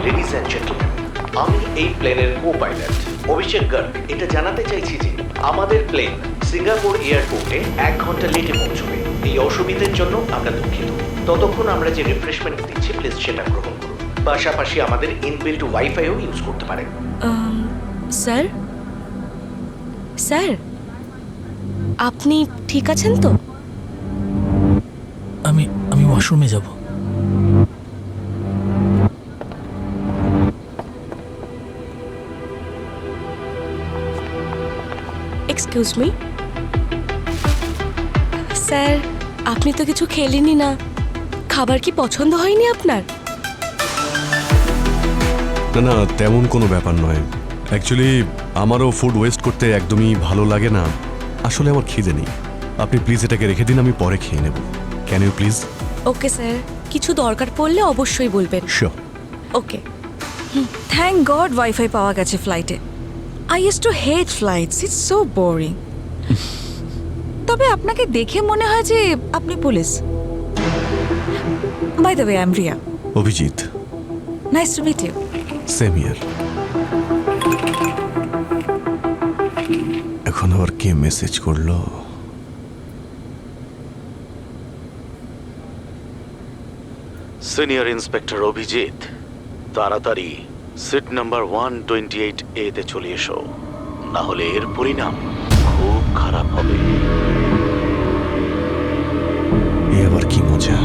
Ladies and gentleman, আমি এই প্লেনের কো পাইলট অভিষেক গার্গ। এটা জানাতে চাইছি যে আমাদের প্লেন সিঙ্গাপুর এয়ারপোর্টে 1 ঘন্টা লেটে পৌঁছবে। এই অসুবিধার জন্য আমরা দুঃখিত। ততক্ষণ আমরা যে রিফ্রেশমেন্ট দিচ্ছি প্লিজ সেটা গ্রহণ করুন। পাশাপাশি আমাদের ইনবিল্ট ওয়াইফাইও ইউজ করতে পারেন। স্যার স্যার আপনি ঠিক আছেন তো? আমি ওয়াশরুমে যাব। এক্সকিউজ মি স্যার, আপনি তো কিছু খেলেনই না। খাবার কি পছন্দ হয়নি আপনার? না না, তেমন কোনো ব্যাপার নয়। অ্যাকচুয়ালি আমারও ফুড ওয়েস্ট করতে একদমই ভালো লাগে না। আসলে আমার খিদে নেই। আপনি প্লিজ এটাকে রেখে দিন, আমি পরে খেয়ে নেব। Can you please? Okay sir, কিছু দরকার পড়লে অবশ্যই বলবেন। Sure. Okay. Thank God wifi পাওয়া গেছে ফ্লাইটে। I use to hate flights, it's so boring. তবে আপনাকে দেখে মনে হয় যে আপনি police. By the way, I am Riya. Abhijit. Nice to meet you. Same here. এখন আবার কে মেসেজ করলো? সিনিয়র ইন্সপেক্টর অভিজিৎ, তাড়াতাড়ি সিট নাম্বার 128 এতে চলে এসো, না হলে এর পরিণাম খুব খারাপ হবে। এ আবার কি মজা?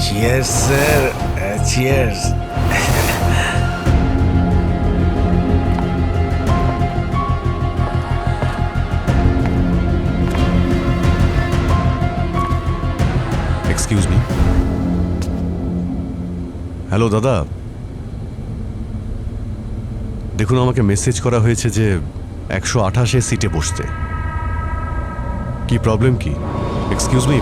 Cheers, sir. Cheers. Excuse me. Hello দাদা, দেখুন আমাকে মেসেজ করা হয়েছে যে 128 সিটে বসতে। কি প্রবলেম কি? Excuse me.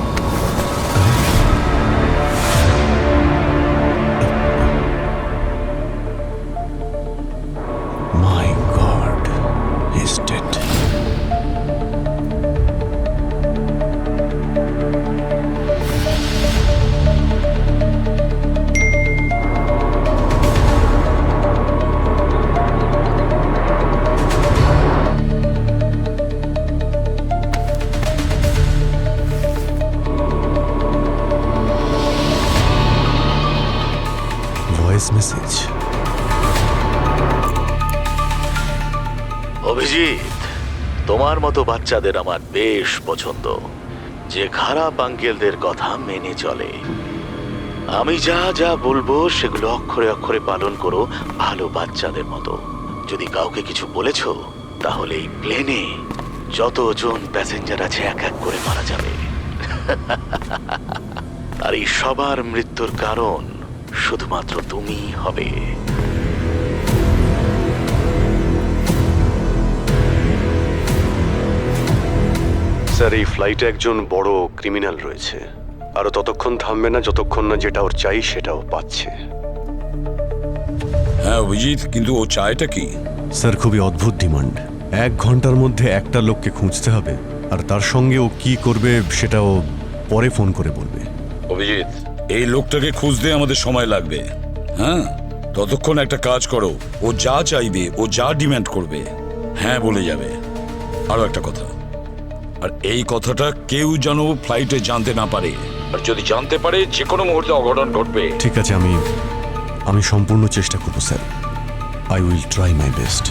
My god, he is dead. Voice message. Abhijit, তোমার মতো বাচ্চাদের আমার বেশ পছন্দ, যে খারাপ আঙ্কেলদের কথা মেনে চলে। আমি যা যা বলবো সেগুলো অক্ষরে অক্ষরে পালন করো, ভালো বাচ্চাদের মতো। যদি কাউকে কিছু বলেছো তাহলে এই প্লেনে যতজন প্যাসেঞ্জার আছে এক এক করে মারা যাবে। আর এই সবার মৃত্যুর কারণ শুধুমাত্র তুমিই হবে। স্যার, এই ফ্লাইটে একজন বড় ক্রিমিনাল রয়েছে। আরও ততক্ষণ থামবে না যতক্ষণ না যেটা ওর চাই সেটাও পাচ্ছে। হ্যাঁ অভিজিৎ, কিন্তু ও চায়টা কি? স্যার, খুবই অদ্ভুত ডিমান্ড। 1 ঘন্টার মধ্যে একটা লোককে খুঁজতে হবে, আর তার সঙ্গে ও কি করবে সেটাও পরে ফোন করে বলবে। অভিজিৎ, এই লোকটাকে খুঁজতে আমাদের সময় লাগবে। হ্যাঁ, ততক্ষণ একটা কাজ করো, ও যা চাইবে, ও যা ডিমান্ড করবে হ্যাঁ বলে যাবে। আরো একটা কথা, আর এই কথাটা কেউ যেন ফ্লাইটে জানতে না পারে, আর যদি জানতে পারে যে কোনো মুহূর্তে অঘটন ঘটবে। ঠিক আছে, আমি সম্পূর্ণ চেষ্টা করব sir. I will try my best.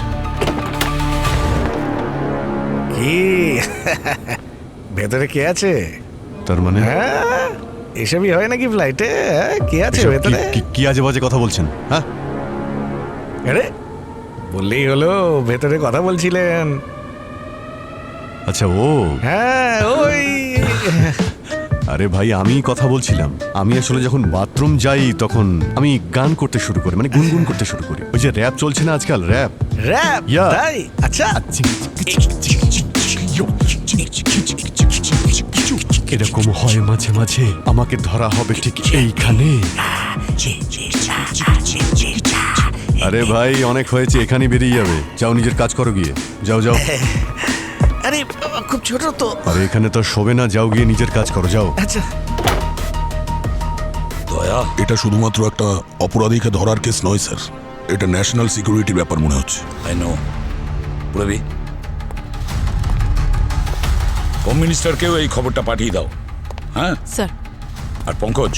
কি ভেতরে কে আছে? তার মানে হ্যাঁ, এসবই হয় নাকি ফ্লাইটে? কে আছে এসব ভেতরে? কি আজে বাজে কথা বলছেন? হ্যাঁ, আরে বললেই হলো, ভেতরে কথা বলছিলেন। আচ্ছা ও, হ্যাঁ ওই আরে ভাই আমি কথা বলছিলাম। আমি আসলে যখন বাথরুম যাই তখন আমি গান করতে শুরু করি, মানে গুনগুন করতে শুরু করি। ওই যে র্যাপ চলছে না আজকাল, র্যাপ। Rap, Yeah. তাই? আচ্ছা এরকম হয় মাঝে মাঝে, আমাকে ধরা হবে ঠিক এইখানে। আরে ভাই অনেক হয়েছে, এখানে বেরিয়ে যাবে। যাও নিজের কাজ করো গিয়ে, যাও যাও। আরে খুব ছোট তো। আরে এখানে তো শোবে না, যাও গিয়ে নিজের কাজ করো, যাও। আচ্ছা দয়া, এটা শুধুমাত্র একটা অপরাধীকে ধরার কেস নয় স্যার, এটা ন্যাশনাল সিকিউরিটির ব্যাপার মনে হচ্ছে। I know. রবি, হোম মিনিস্টারকেও এই খবরটা পাঠিয়ে দাও। হ্যাঁ স্যার। আর পঙ্কজ,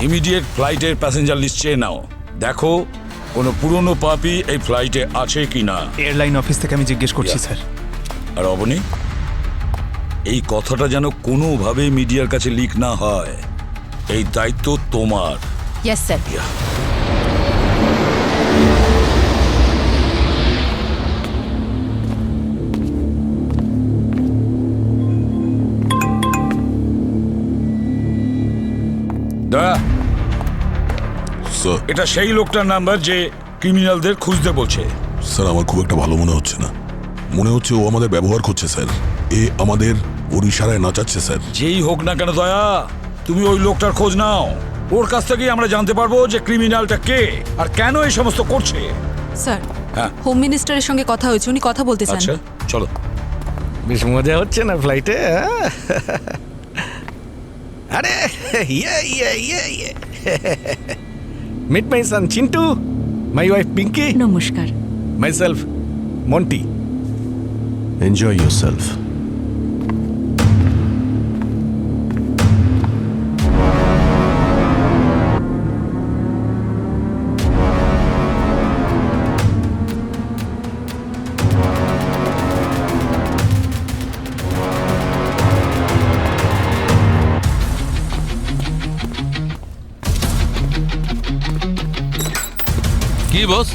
ইমিডিয়েট ফ্লাইটের প্যাসেঞ্জার লিস্ট চেয়ে নাও। দেখো কোনো পুরনো পাপি এই ফ্লাইটে আছে কিনা। এয়ারলাইন অফিস থেকে আমি জিজ্ঞেস করছি Yeah. স্যার। আর অবনী, এই কথাটা যেন কোনোভাবে মিডিয়ার কাছে লিক না হয়, এই দায়িত্ব তোমার। Yes sir. দয়া, স্যার এটা সেই লোকটার নাম্বার যে ক্রিমিনালদের খুঁজতে বলছে। স্যার আমার খুব একটা ভালো মনে হচ্ছে না, মনে হচ্ছে ও আমাদের ব্যবহার করছে স্যার। এ আমাদের ওর ইশারায় নাচাচ্ছে স্যার। যেই হোক না কেন দয়া, তুমি ওই লোকটার খোঁজ নাও। ওর কাছ থেকেই আমরা জানতে পারবো যে ক্রিমিনালটা কে আর কেন এই সমস্ত করছে। স্যার, হ্যাঁ। হোম মিনিস্টারের সঙ্গে কথা হয়েছে, উনি কথা বলতে চান। আচ্ছা চলো। বেশ মজা হচ্ছে না ফ্লাইটে? আরে meet my son Chintu, my wife Pinky, নমস্কার। Myself Monty. Enjoy yourself. কি বস,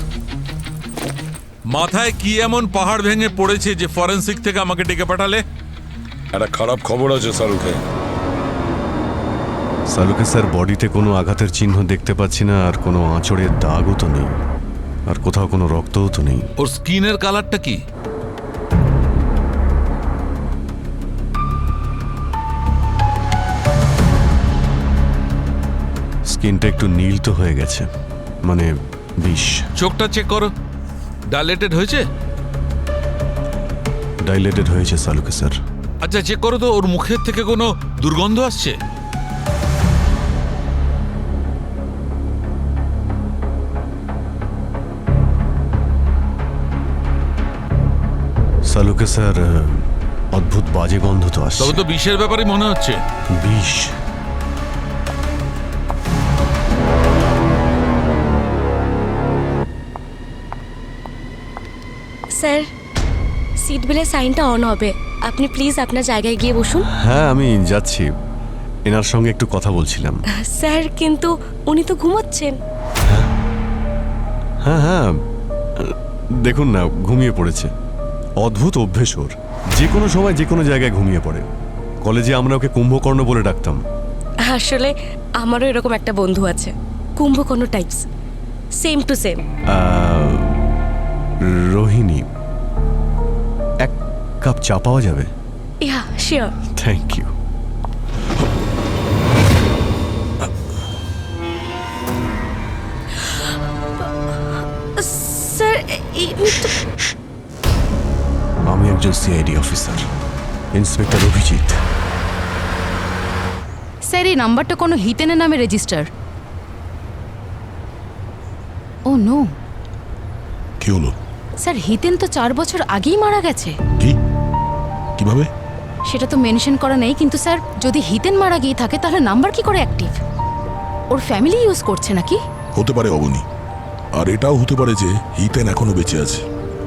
মাথায় কি এমন পাহাড় ভেঙে পড়েছে যে ফরেনসিক থেকে আমাকে ডেকে পাঠালে? একটা খারাপ খবর আছে শাহরুখে। সালুকে স্যার, বডিতে কোনো আঘাতের চিহ্ন দেখতে পাচ্ছি না, আর কোনো আঁচড়ের দাগও তো নেই, আর কোথাও কোনো রক্তও তো নেই। ওর স্কিনের কালারটা কি? স্কিনটা একটু নীল তো হয়ে গেছে, মানে বিষ। চোখটা চেক করো, ডাইলেটেড হয়েছে? ডাইলেটেড হয়েছে সালুকে স্যার। আচ্ছা চেক করো তো, ওর মুখের থেকে কোনো দুর্গন্ধ আসছে? সালুকে স্যার, অদ্ভুত বাজে গন্ধ তো আসছে। তবে তো বিষের ব্যাপারই মনে হচ্ছে। বিষ? স্যার, সিট বেলের সাইনটা অন হবে, আপনি প্লিজ আপনার জায়গায় গিয়ে বসুন। হ্যাঁ আমি যাচ্ছি, এনার সঙ্গে একটু কথা বলছিলাম। স্যার কিন্তু উনি তো ঘুমোচ্ছেন। হ্যাঁ হ্যাঁ, দেখুন না ঘুমিয়ে পড়েছে। অদ্ভুত অভ্যেস ওর, যে কোনো সময় যে কোনো জায়গায় ঘুমিয়ে পড়ে। কলেজে আমরা ওকে কুম্ভকর্ণ বলে ডাকতাম। আসলে আমারও এরকম একটা বন্ধু আছে, Kumbhakarna types, same to same. Rohini, এক কাপ চা পাওয়া যাবে? Yeah sure. Thank you. Sir আমি একজন CID officer, inspector Abhijit. Sir, এই নাম্বারটা কোনো হিতেনের নামে রেজিস্টার। ও নো। কি হলো? স্যার, হিতেন তো 4 বছর আগেই মারা গেছে। কি? কিভাবে? সেটা তো মেনশন করা নেই, কিন্তু স্যার যদি হিতেন মারা গিয়ে থাকে তাহলে নাম্বার কি করে অ্যাক্টিভ? ওর ফ্যামিলি ইউজ করছে নাকি? হতে পারে অবনী, আর এটাও হতে পারে যে হিতেন এখনো বেঁচে আছে।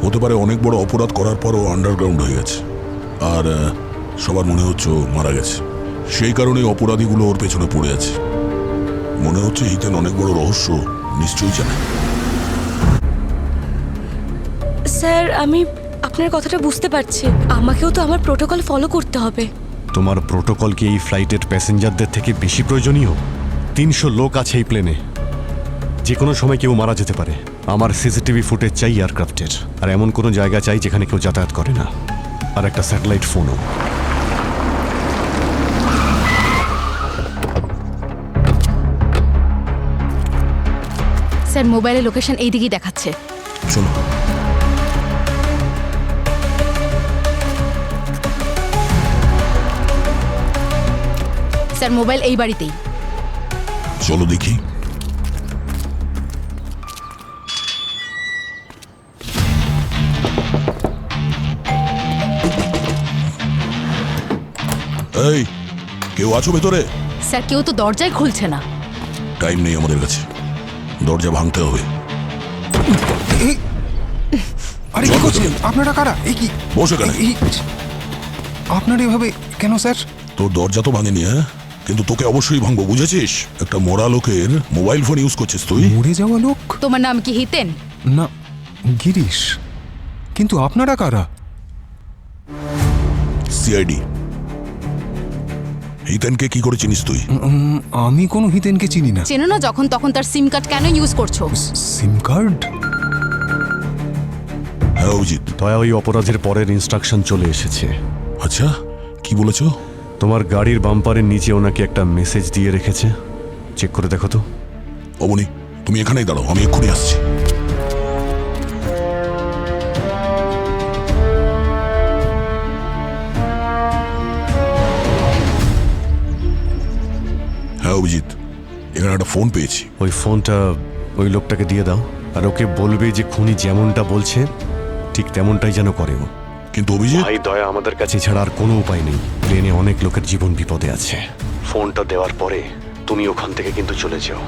হতে পারে অনেক বড় অপরাধ করার পরও আন্ডারগ্রাউন্ড হয়ে গেছে, আর সবার মনে হচ্ছে ও মারা গেছে। সেই কারণে অপরাধীগুলো ওর পেছনে পড়ে আছে। মনে হচ্ছে হিতেন অনেক বড় রহস্য নিশ্চয়ই জানে। স্যার আমি আপনার কথাটা বুঝতে পারছি, আমাকেও তো আমার প্রোটোকল ফলো করতে হবে। তোমার প্রোটোকল কি এই ফ্লাইটের প্যাসেঞ্জারদের থেকে বেশি প্রয়োজনীয়? 300 লোক আছে এই প্লেনে, যে কোনো সময় কেউ মারা যেতে পারে। আমার সিসিটিভি ফুটেজ চাই এয়ারক্রাফটের, আর এমন কোনো জায়গা চাই যেখানে কেউ যাতায়াত করে না, আর একটা স্যাটেলাইট ফোনও। স্যার মোবাইলে লোকেশন এই দিকেই দেখাচ্ছে। চলো। স্যার মোবাইল এই বাড়িতেই। চলো দেখি। এই, কেউ আছো ভেতরে? স্যার কেউ তো দরজায় খুলছে না। টাইম নেই আমাদের কাছে, দরজা ভাঙতে হবে। আরে কি করছেন আপনারা? কারা? এই কি বসে কেন? আপনার এভাবে কেন স্যার? তোর দরজা তো ভাঙেনি, হ্যাঁ, কিন্তু তোকে অবশ্যই ভাঙবো, বুঝেছিস? একটা মরা লোকের মোবাইল ফোন ইউজ করছিস তুই। মরে যাওয়া লোক? তোমার নাম কি হিতেন? না, গিরিশ। কিন্তু আপনারা কারা? সিআইডি। হিতেনকে কি করে চিনিস তুই? আমি কোনো হিতেনকে চিনি না। চেনো না, যখন তখন তার সিম কার্ড কেন ইউজ করছো? সিম কার্ড? হ্যাঁ অভিজিৎ। দয়া, ওই অপরাধের পরের ইনস্ট্রাকশন চলে এসেছে। আচ্ছা, কি বলেছো? তোমার গাড়ির বাম্পারের নিচে ওনাকে একটা মেসেজ দিয়ে রেখেছে, চেক করে দেখো তো। অবনি, তুমি এখানেই দাঁড়াও, আমি এক্ষুনি আসছি। হ্যাঁ অভিজিৎ, এখানে একটা ফোন পেয়েছি। ওই ফোনটা ওই লোকটাকে দিয়ে দাও, আর ওকে বলবে যে খুনি যেমনটা বলছে ঠিক তেমনটাই যেন করে ও। কিন্তু অভিজিৎ, ভাই দয়া, আমাদের কাছে ছাড়া আর কোনো উপায় নেই। প্লেনে অনেক লোকের জীবন বিপদে আছে। ফোনটা দেওয়ার পরে তুমি ওখান থেকে কিন্তু চলে যাও।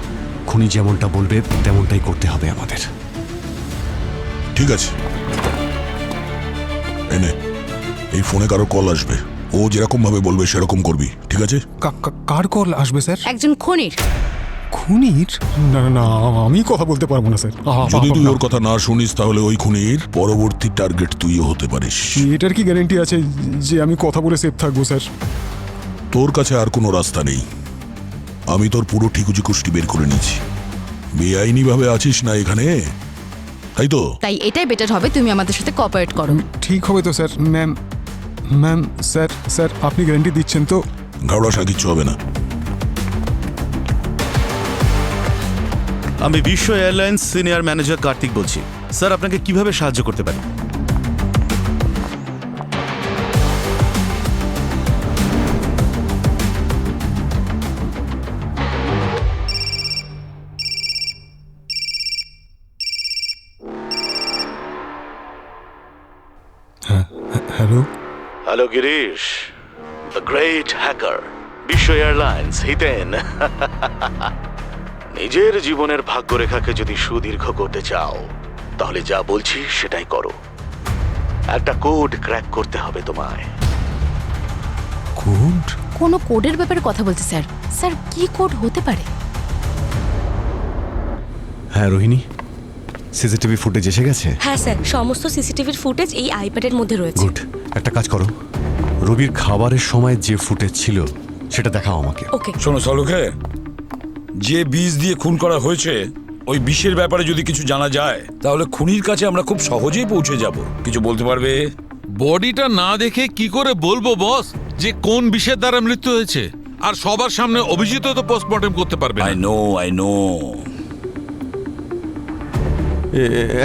খুনি যেমনটা বলবে তেমনটাই করতে হবে আমাদের। ঠিক আছে, এনে এই ফোনে কারো কল আসবে, ও যেরকম ভাবে বলবে সেরকম করবি, ঠিক আছে? কার কল আসবে স্যার? একজন খুনির। খুনির? না না, আমি কথা বলতে পারবো না স্যার। যদি তুই ওর কথা না শুনিস তাহলে ওই খুনির পরবর্তী টার্গেট তুইও হতে পারিস। এটার কি গ্যারান্টি আছে যে আমি কথা বলে সেফ থাকবো স্যার? তোর কাছে আর কোনো রাস্তা নেই। আমি তোর পুরো ঠিকুজি কুষ্টি বের করে নিয়েছি। বেআইনি ভাবে আছিস না এখানে, তাই তো? তাই এটাই বেটার হবে তুমি আমাদের সাথে কোঅপারেট করো। ঠিক হবে তো স্যার? ম্যাম স্যার আপনি গ্যারান্টি দিচ্ছেন তো? ঘাবড়াস, কিচ্ছু হবে না। আমি বিশ্ব এয়ারলাইন্স সিনিয়র ম্যানেজার কার্তিক বলছি। স্যার, আপনাকে কিভাবে সাহায্য করতে পারি? Hello hello Girish, the great hacker, বিশ্ব এয়ারলাইন্স, হিতেন। নিজের জীবনের ভাগ্যরেখাকে যদি সুদীর্ঘ করতে চাও তাহলে যা বলছি সেটাই করো। একটা কোড ক্র্যাক করতে হবে তোমায়। কোড? কোনো কোডের ব্যাপারে কথা বলছে স্যার। স্যার কি কোড হতে পারে? হ্যাঁ রোহিণী, সিসিটিভি ফুটেজ এসে গেছে? হ্যাঁ স্যার, সমস্ত সিসিটিভির ফুটেজ এই আইপ্যাডের মধ্যে রয়েছে। গুড। একটা কাজ করো, রবির খাবারের সময় যে ফুটেজ ছিল সেটা দেখাও আমাকে। ওকে। শোনো সলোখে, যে বিষ দিয়ে খুন করা হয়েছে ওই বিষের ব্যাপারে যদি কিছু জানা যায় তাহলে খুনির কাছে আমরা খুব সহজেই পৌঁছে যাব। কিছু বলতে পারবে? বডিটা না দেখে কি করে বলবো বস যে কোন বিষের দ্বারা মৃত্যু হয়েছে? আর সবার সামনে অভিজিৎ তো পোস্টমর্টেম করতে পারবে না। I know.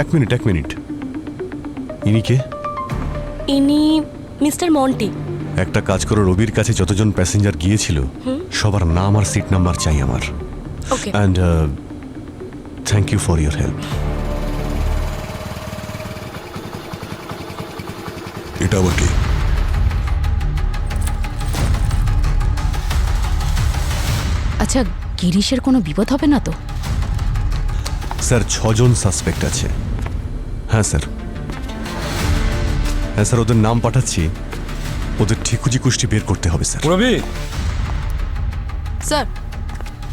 এক মিনিট, ইনি কে? ইনি মিস্টার মন্টি। একটা কাজ করো, রবির কাছে যতজন প্যাসেঞ্জার গিয়েছিল সবার নাম আর সিট নাম্বার চাই আমার। Okay. And thank you for your help. এটা আবার কে? আচ্ছা, গিরিশের কোনো বিপদ হবে না তো? স্যার 6 জন সাসপেক্ট আছে। হ্যাঁ স্যার, ওদের নাম পাঠাচ্ছি। ওদের ঠিকুজি কুষ্টি বের করতে হবে স্যার। রবি, স্যার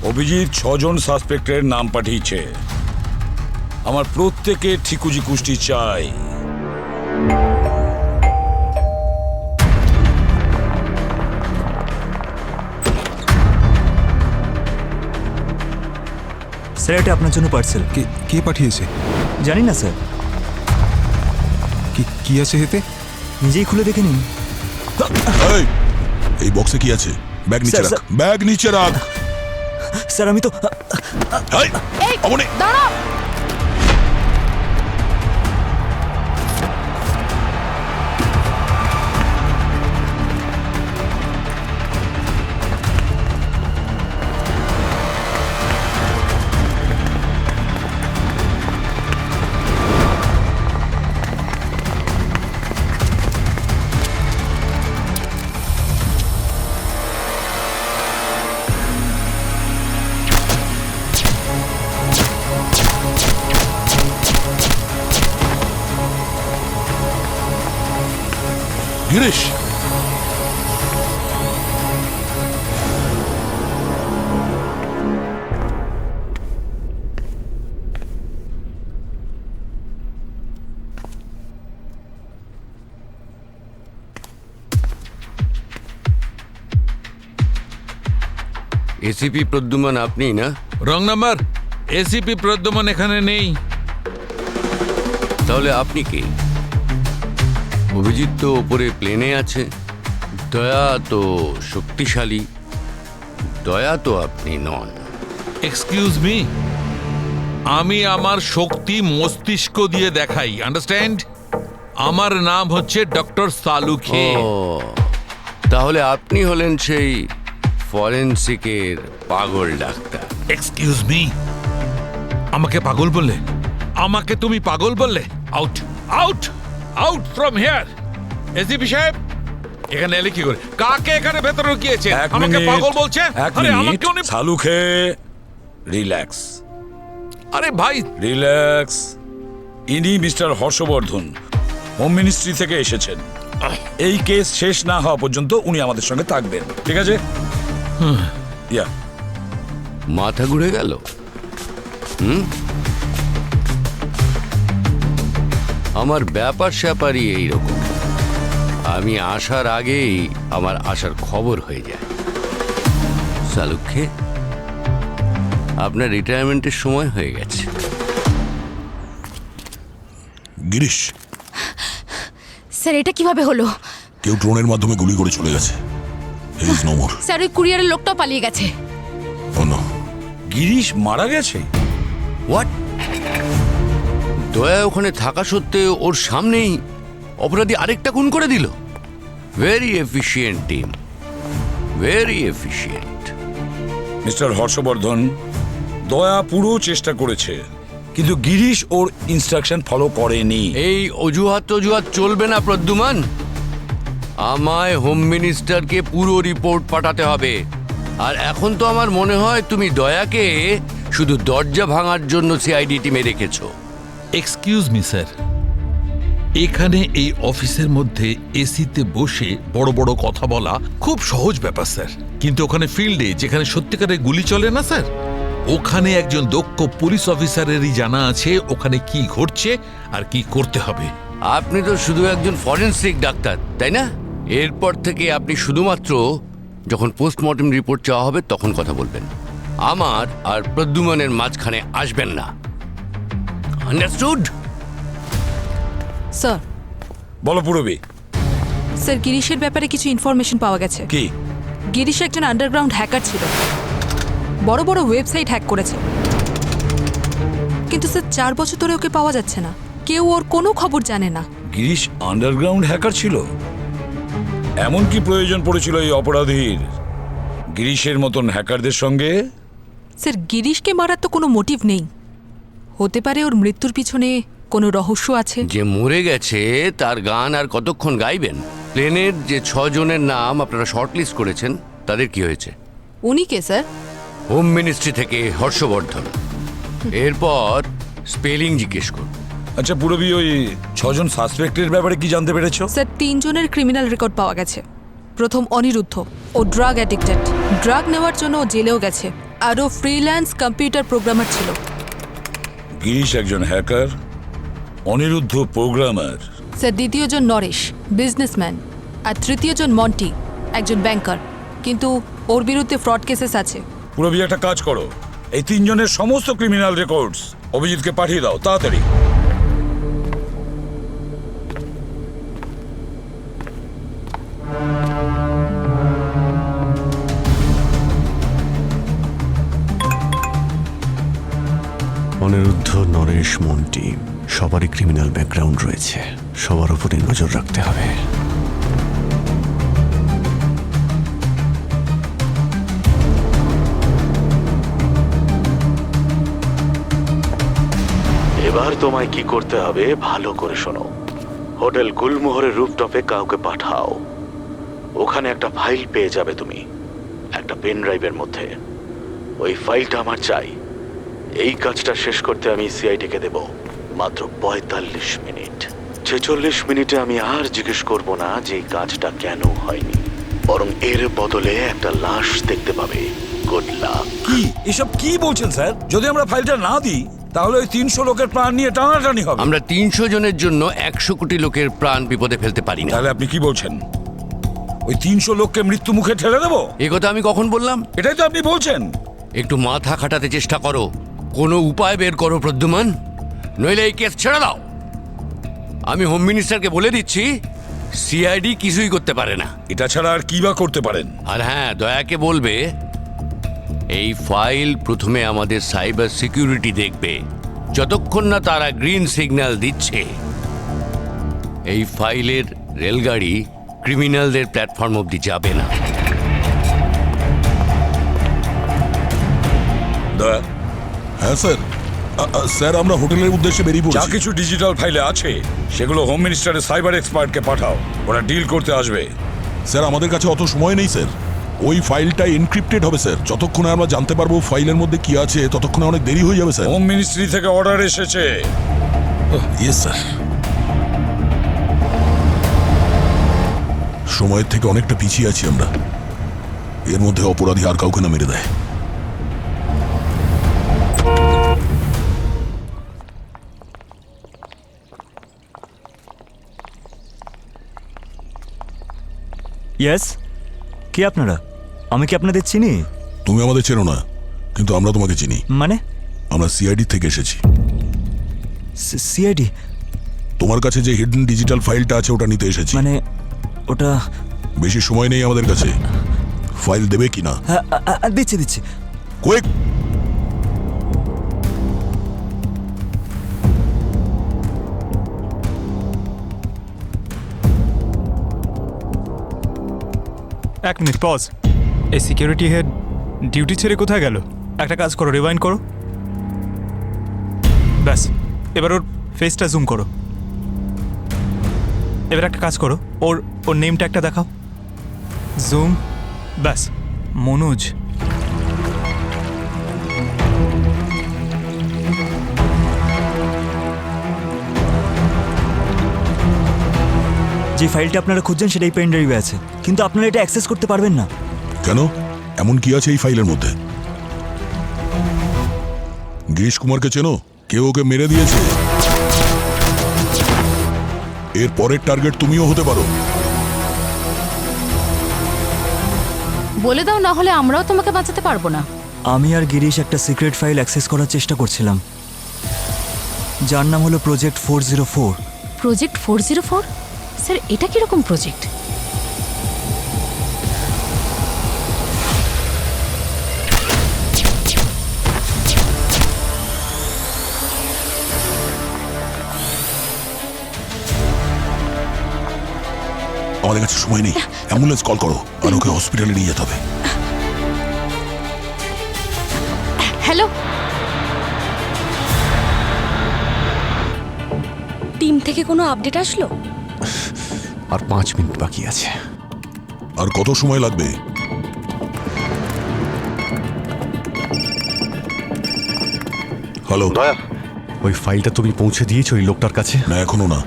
অভিজিৎ 6 জন সাসপেক্টের নাম পাঠিয়েছে। আমার প্রত্যেকের ঠিকুজি কুষ্টি চাই। স্যার এটা আপনার জন্য পার্সেল। কে কে পাঠিয়েছে? জানি না স্যার, কি কি আছে এতে? নিজেই খুলে দেখে নিন। এই, এই বক্সে কি আছে? ব্যাগ নিচে স্যার, রাখ, স্যার। ব্যাগ নিচে রাখ। স্যার আমি তো এই, অমনি। দাঁড়াও। গিরিশ, এসিপি প্রদ্যুমান আপনি না? Wrong number. এসিপি প্রদ্যুমান এখানে নেই। তাহলে আপনি কে? অভিজিৎ তো ওপরে প্লেনে আছে, দয়া তো শক্তিশালী, দয়া তো আপনি নন। এক্সকিউজ মি, আমি আমার শক্তি মস্তিষ্ক দিয়ে দেখাই, আন্ডারস্ট্যান্ড? আমার নাম হচ্ছে ডক্টর সালুখে। ও, তাহলে আপনি হলেন সেই ফরেন্সিকের পাগল ডাক্তার। এক্সকিউজ মি, আমাকে পাগল বললে? আমাকে তুমি পাগল বললে? Out, out, out from here. ACP সাহেব, এখানে এলে কি করে? কাকে এখানে ভেতরে ঢুকিয়েছে? আমাকে পাগল বলছে? আরে আমাকে উনি সালুখে, রিল্যাক্স। আরে ভাই, রিল্যাক্স। ইনি মিস্টার হর্ষবর্ধন, হোম মিনিস্ট্রি থেকে এসেছেন। এই কেস শেষ না হওয়া পর্যন্ত উনি আমাদের সঙ্গে থাকবেন, ঠিক আছে? ইয়া। মাথা ঘুরে গেল? আমার ব্যাপার স্যাপারই এইরকম, আমি আসার আগেই আমার আসার খবর হয়ে যায়। সালুখে, আপনার রিটায়ারমেন্টের সময় হয়ে গেছে। গিরিশ, স্যার এটা কিভাবে হলো? কেউ ড্রোনের মাধ্যমে গুলি করে চলে গেছে। He is no more. Sir ওই কুরিয়ারের লোকটাও পালিয়ে গেছে। ও নো। গিরিশ মারা গেছে? হোয়াট? দয়া ওখানে থাকা সত্ত্বেও ওর সামনেই অপরাধী আরেকটা খুন করে দিল। Very efficient team, very efficient. Mister Harshvardhan, Daya পুরো চেষ্টা করেছে, কিন্তু গিরিশ ওর ইনস্ট্রাকশন ফলো করেনি। এই অজুহাত চলবে না প্রদ্যুমান। আমায় হোম মিনিস্টারকে পুরো রিপোর্ট পাঠাতে হবে। আর এখন তো আমার মনে হয় তুমি দয়াকে শুধু দরজা ভাঙার জন্য সিআইডি টিমে রেখেছো। এক্সকিউজ মি স্যার, এখানে এই অফিসের মধ্যে এসিতে বসে বড় বড় কথা বলা খুব সহজ ব্যাপার স্যার, কিন্তু ওখানে ফিল্ডে যেখানে সত্যিকারের গুলি চলে না স্যার, ওখানে একজন দক্ষ পুলিশ অফিসারেরই জানা আছে ওখানে কি ঘটছে আর কি করতে হবে। আপনি তো শুধু একজন ফরেন্সিক ডাক্তার, তাই না? এরপর থেকে আপনি শুধুমাত্র যখন পোস্টমর্টম রিপোর্ট চাওয়া হবে তখন কথা বলবেন, আমার আর প্রদ্যুমানের মাঝখানে আসবেন না। আন্ডারস্টুড? স্যার, বলো পুরবী। স্যার গিরিশের ব্যাপারে কিছু ইনফরমেশন পাওয়া গেছে। কি? গিরিশ একজন আন্ডারগ্রাউন্ড হ্যাকার ছিল, বড় বড় ওয়েবসাইট হ্যাক করেছে। কিন্তু স্যার 4 বছর ধরে ওকে পাওয়া যাচ্ছে না, কেউ ওর কোনো খবর জানে না। গিরিশ আন্ডারগ্রাউন্ড হ্যাকার ছিল? এমন কি প্রয়োজন পড়েছিল এই অপরাধীর গিরিশের মতন হ্যাকারদের সঙ্গে? স্যার গিরিশকে মারার তো কোনো মোটিভ নেই, হতে পারে ওর মৃত্যুর পিছনে কোনো রহস্য আছে। যে মরে গেছে তার গান আর কতক্ষণ গাইবেন? প্লেনের যে 6 জনের নাম আপনারা শর্টলিস্ট করেছেন তাদের কি হয়েছে? উনি কে স্যার? হোম মিনিস্ট্রি থেকে হর্ষবর্ধন। এরপর স্পেলিং জিজ্ঞেস করুন। আচ্ছা পুরবী, ওই 6 জন সাসপেক্টের ব্যাপারে কি জানতে পেরেছো? স্যার 3 জনের ক্রিমিনাল রেকর্ড পাওয়া গেছে। প্রথম অনিরুদ্ধ, ও ড্রাগ অ্যাডিক্টেড, ড্রাগ নেওয়ার জন্য ও জেলেও গেছে, আর ও ফ্রিল্যান্স কম্পিউটার প্রোগ্রামার ছিল। গিরিশ একজন হ্যাকার, অনিরুদ্ধ প্রোগ্রামার, স্যার দ্বিতীয়জন নরেশ, বিজনেসম্যান, আর তৃতীয়জন মন্টি, একজন ব্যাংকার, কিন্তু ওর বিরুদ্ধে ফ্রড কেসেস আছে। পুরবি একটা কাজ করো, এই তিনজনের সমস্ত ক্রিমিনাল রেকর্ডস অভিজিৎকে পাঠিয়ে দাও তাড়াতাড়ি। অনিরুদ্ধ, নরেশ, মন্টি সবারই ক্রিমিনাল ব্যাকগ্রাউন্ড রয়েছে, সবার উপরে নজর রাখতে হবে। এবার তোমায় কি করতে হবে ভালো করে শোনো। হোটেল গুলমোহরের রুফটপে কাউকে পাঠাও, ওখানে একটা ফাইল পেয়ে যাবে তুমি, একটা পেন ড্রাইভের মধ্যে। ওই ফাইলটা আমার চাই। এই কাজটা শেষ করতে আমি সিআইডিকে দেব মাত্র ৪৫ মিনিট। ৪৬ মিনিটে আমি আর জিজ্ঞেস করব না যে এই কাজটা কেন হয়নি, বরং এর বদলে একটা লাশ দেখতে পাবে। Good luck. কি এসব কি বলছেন স্যার? যদি আমরা ফাইলটা না দিই তাহলে ওই ৩০০ লোকের প্রাণ নিয়ে টানাটানি হবে। আমরা ৩০০ জনের জন্য ১০০ কোটি লোকের প্রাণ বিপদে ফেলতে পারি না। তাহলে আপনি কি বলছেন? ওই ৩০০ লোককে মৃত্যু মুখে ঠেলে দেবো? এ কথা আমি কখন বললাম? এটাই তো আপনি বলছেন। একটু মাথা খাটাতে চেষ্টা করো, কোনো উপায় বের করো প্রদ্যুমান, নইলে এই কেস ছেড়ে দাও। আমি হোম মিনিস্টারকে বলে দিচ্ছি, সিআইডি কিছুই করতে পারে না। এটা ছাড়া আর কি বা করতে পারেন? আর হ্যাঁ, দয়াকে বলবে এই ফাইল প্রথমে আমাদের সাইবার সিকিউরিটি দেখবে। যতক্ষণ না তারা গ্রিন সিগন্যাল দিচ্ছে, এই ফাইলের রেলগাড়ি ক্রিমিনালদের প্ল্যাটফর্ম অবধি যাবে না। হ্যাঁ স্যার। স্যার আমরা হোটেলের উদ্দেশ্যে বেরিয়ে যা পড়ছি। কিছু ডিজিটাল ফাইলে আছে সেগুলো হোম মিনিস্টারের সাইবার এক্সপার্টকে পাঠাও, ওরা ডিল করতে আসবে। স্যার আমাদের কাছে অত সময় নেই স্যার। ওই ফাইলটা এনক্রিপ্টেড হবে স্যার। যতক্ষণে আমরা জানতে পারবো ফাইলের মধ্যে কি আছে ততক্ষণে অনেক দেরি হয়ে যাবে স্যার। হোম মিনিস্ট্রি থেকে অর্ডার এসেছে। Yes sir. সময়ের থেকে অনেকটা পিছিয়ে আছি আমরা। এর মধ্যে অপরাধী আর কাউকে না মেরে দেয়। ইয়েস, কে আপনারা? আমি কি আপনাদের চিনি? তুমি আমাদের চেনো না, কিন্তু আমরা তোমাকে চিনি। মানে? আমরা সিআইডি থেকে এসেছি। সিআইডি? তোমার কাছে যে হিডেন ডিজিটাল ফাইলটা আছে ওটা নিতে এসেছি। মানে ওটা? বেশি সময় নেই আমাদের কাছে। ফাইল দেবে কি না? হ্যাঁ, দিচ্ছি দিচ্ছি। কুইক! এক মিনিট পজ। এই সিকিউরিটি হেড ডিউটি ছেড়ে কোথায় গেল? একটা কাজ করো, রিওয়াইন্ড করো। ব্যাস, এবার ওর ফেসটা জুম করো। এবার একটা কাজ করো, ওর নেমটা একটা দেখাও। জুম। ব্যাস, মনোজ। যে ফাইলটা আপনারা খুঁজছেন সেটাই পেন ড্রাইভে আছে, কিন্তু আপনারা এটা অ্যাক্সেস করতে পারবেন না। কেন? এমন কি আছে এই ফাইলের মধ্যে? গিরিশ কুমারকে চেনো? কেউ ওকে মেরে দিয়েছে। এর পরের টার্গেট তুমিও হতে পারো। বলে দাও, না হলে আমরাও তোমাকে বাঁচাতে পারবো না। আমি আর গিরিশ একটা সিক্রেট ফাইল অ্যাক্সেস করার চেষ্টা করছিলাম, যার নাম হলো প্রজেক্ট 404। প্রজেক্ট 404? স্যার, এটা কিরকম প্রজেক্ট? আমাদের কাছে সময় নেই। অ্যাম্বুলেন্স কল করো আর ওকে হসপিটালে নিয়ে যেতে হবে। হ্যালো, টিম থেকে কোনো আপডেট আসলো? আর 5 মিনিট বাকি আছে। আর কত সময় লাগবে? হ্যালো দয়া, ওই ফাইলটা তুমি পৌঁছে দিয়েছো ওই লোকটার কাছে? না, এখনো না।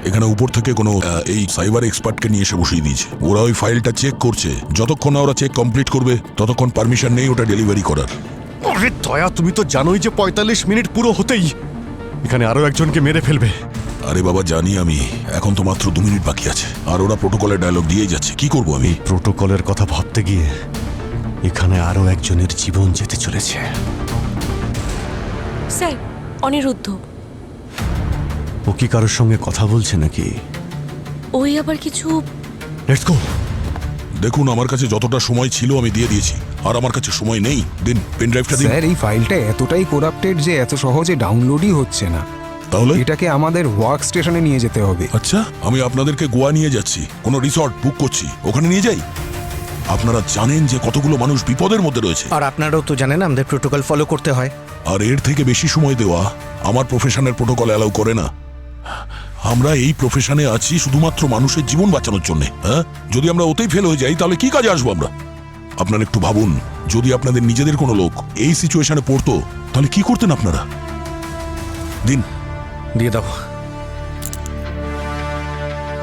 এখানে উপর থেকে কোনো এই সাইবার এক্সপার্টকে নিয়ে এসে বসিয়ে দিয়েছে। ওরা ওই ফাইলটা চেক করছে। যতক্ষণ না ওরা চেক কমপ্লিট করবে ততক্ষণ পারমিশন নেই ওটা ডেলিভারি করার। আরে দয়া, তুমি তো জানোই যে 45 মিনিট পুরো হতেই। এখানে আরো একজনকে মেরে ফেলবে। আরে বাবা জানি আমি, এখন তো মাত্র 2 মিনিট বাকি আছে, আর ওরা প্রোটোকলের ডায়লগ দিয়েই যাচ্ছে, কি করব আমি? প্রোটোকলের কথা ভাবতে গিয়ে এখানে আরো একজনের জীবন যেতে চলেছে। স্যার, অনিরুদ্ধ। ও কি কারোর সঙ্গে কথা বলছে নাকি? ওই আবার কিছু। Let's go. দেখুন, আমার কাছে যতটা সময় ছিল আমি দিয়ে দিয়েছি, আর আমার কাছে সময় নেই। দিন, পেন ড্রাইভটা দিন। স্যার, এই ফাইলটা এতটাই করাপ্টেড যে এত সহজে ডাউনলোডই হচ্ছে না। তাহলে এটাকে আমাদের ওয়ার্ক স্টেশনে নিয়ে যেতে হবে। আচ্ছা, আমি আপনাদেরকে গোয়া নিয়ে যাচ্ছি, কোনো রিসর্ট বুক করছি, ওখানে নিয়ে যাই। আপনারা জানেন যে কতগুলো মানুষ বিপদের মধ্যে রয়েছে, আর আপনারাও তো জানেন আমাদের প্রোটোকল ফলো করতে হয়। আর এর থেকে বেশি সময় দেওয়া আমার প্রফেশনের প্রোটোকল অ্যালাউ করে না। আমরা এই প্রফেশনে আছি শুধুমাত্র মানুষের জীবন বাঁচানোর জন্য। হ্যাঁ, যদি আমরা ওতেই ফেল হয়ে যাই তাহলে কি কাজে আসবো আমরা? আপনারা একটু ভাবুন, যদি আপনাদের নিজেদের কোনো লোক এই সিচুয়েশনে পড়তো তাহলে কি করতেন আপনারা? দিন, দিয়ে দাও।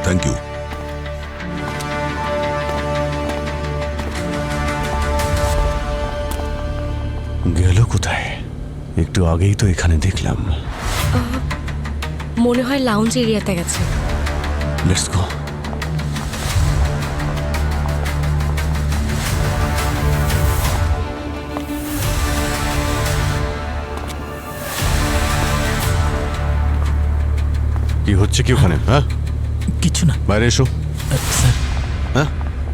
Thank you. গেল কোথায়? একটু আগেই তো এখানে দেখলাম। মনে হয় লাউঞ্জ এরিয়াতে গেছে। Let's go. কি হচ্ছে কি ওখানে? হ্যাঁ, কিছু না। বাইরে এসো। স্যার। হ্যাঁ,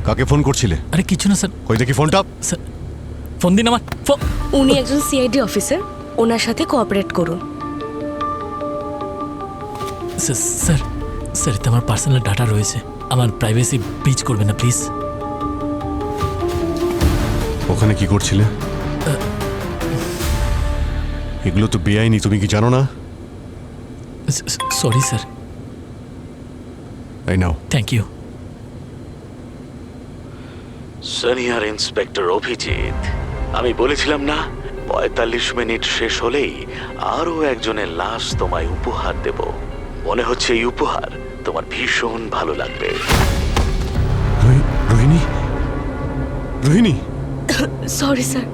কাকে ফোন করছিলে? আরে কিছু না স্যার। কই দেখি ফোনটা। স্যার, ফোন দিন আমার। উনি একজন সিআইডি অফিসার, ওনার সাথে কোঅপারেট করুন। স্যার, স্যার, এতে আমার পার্সোনাল ডাটা রয়েছে, আমার প্রাইভেসি ব্রিচ করবে না প্লিজ। ওখানে কি করছিলে? এগুলো তো বেআইনি, তুমি কি জানো না? Sorry sir. এই নাও। Thank you. Senior inspector Abhijit, আমি বলেছিলাম না 45 মিনিট শেষ হলেই আরও একজনের লাশ তোমায় উপহার দেব। মনে হচ্ছে এই উপহার তোমার ভীষণ ভালো লাগবে। রোহিণী, রোহিণী। সরি স্যার,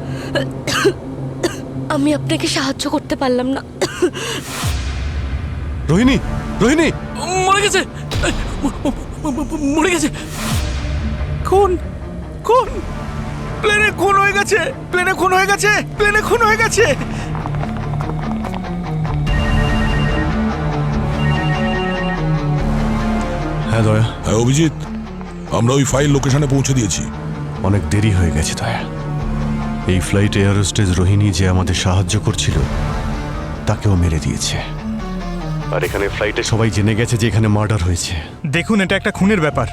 আমি আপনাকে সাহায্য করতে পারলাম না। রোহিণী, রোহিণী মরে গেছে, মরে গেছে। খুন, খুন, প্লেনে খুন হয়ে গেছে, প্লেনে খুন হয়ে গেছে, প্লেনে খুন হয়ে গেছে। হ্যাঁ দয়া। হ্যাঁ অভিজিৎ, আমরা ওই ফাইল লোকেশনে পৌঁছে দিয়েছি। অনেক দেরি হয়ে গেছে দয়া। এই ফ্লাইট এয়ার হোস্টেস রোহিণী যে আমাদের সাহায্য করছিল তাকেও মেরে দিয়েছে, আর এখানে ফ্লাইটে সবাই জেনে গেছে যে এখানে মার্ডার হয়েছে। দেখুন, এটা একটা খুনের ব্যাপার,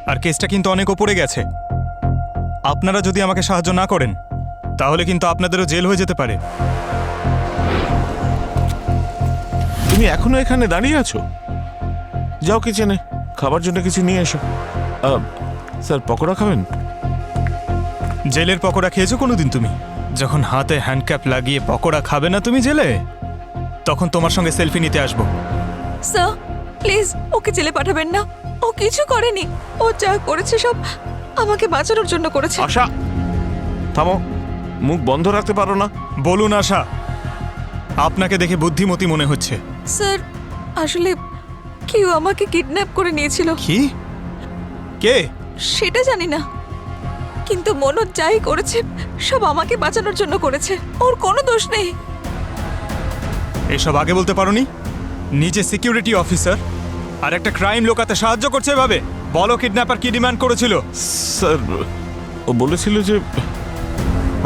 আর কেসটা কিন্তু অনেক ওপরে গেছে। আপনারা যদি আমাকে সাহায্য না করেন তাহলে কিন্তু আপনাদেরও জেল হয়ে যেতে পারে। তুমি এখনো এখানে দাঁড়িয়ে আছো? যাও কিচেনে, খাবার জন্য কিছু নিয়ে এসো। স্যার, পকোড়া খাবেন? জেলের পকোড়া খেয়েছো কোনোদিন তুমি? যখন হাতে হ্যান্ডক্যাপ লাগিয়ে পকোড়া খাবে না তুমি জেলে, তখন তোমার সঙ্গে সেলফি নিতে আসবো। স্যার, প্লিজ ওকে জেলে পাঠাবেন না। ও কিছু করেনি, ও যা করেছে সব আমাকে বাঁচানোর জন্য করেছে। আশা, থামো, মুখ বন্ধ রাখতে পারো না? বলুন আশা, আপনাকে দেখে বুদ্ধিমতী মনে হচ্ছে। স্যার, আসলে কেউ আমাকে কিডন্যাপ করে নিয়েছিল। কি? কে? সেটা জানি না, কিন্তু মনোজ যাই করেছে সব আমাকে বাঁচানোর জন্য করেছে, ওর কোনো দোষ নেই। এসব আগে বলতে পারোনি? নিজে সিকিউরিটি অফিসার আর একটা ক্রাইম লোকাতে সাহায্য করছে এভাবে? বলো, কিডন্যাপার কি ডিমান্ড করেছিল? স্যার, ও বলেছিল যে